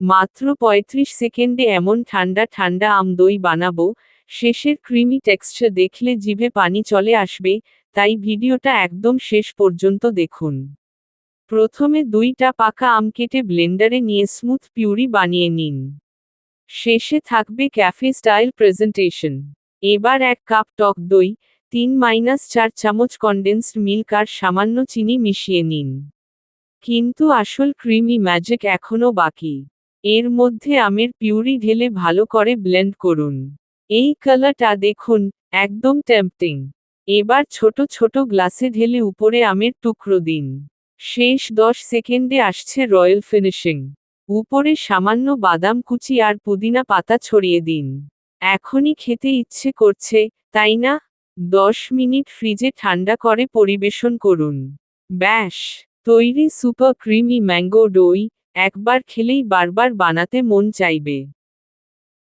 মাত্র ৩৫ সেকেন্ডে এমন ঠান্ডা ঠান্ডা আম দই বানাবো, শেষের ক্রিমি টেক্সচার দেখলে জিভে পানি চলে আসবে, তাই ভিডিওটা একদম শেষ পর্যন্ত দেখুন। প্রথমে 2টা পাকা আম কেটে ব্লেন্ডারে নিয়ে স্মুথ পিউরি বানিয়ে নিন। শেষে থাকবে ক্যাফে স্টাইল প্রেজেন্টেশন। এবার 1 কাপ টক দই, 3-4 চামচ কনডেন্সড মিল্ক আর সামান্য চিনি মিশিয়ে নিন। কিন্তু আসল ক্রিমি ম্যাজিক এখনো বাকি। এর মধ্যে আমের পিউরি ঢেলে ভালো করে ব্লেন্ড করুন। এই কালারটা দেখুন, একদম টেম্পটিং। এবার ছোট ছোট গ্লাসে ঢেলে উপরে আমের টুকরো দিন। শেষ 10 সেকেন্ডে আসছে রয়্যাল ফিনিশিং। উপরে সামান্য বাদাম কুচি আর পুদিনা পাতা ছড়িয়ে দিন। এখনই খেতে ইচ্ছে করছে, তাই না? 10 মিনিট ফ্রিজে ঠান্ডা করে পরিবেশন করুন। ব্যাস তৈরি সুপার ক্রিমি ম্যাঙ্গো দই, একবার খেলেই বারবার বানাতে মন চাইবে।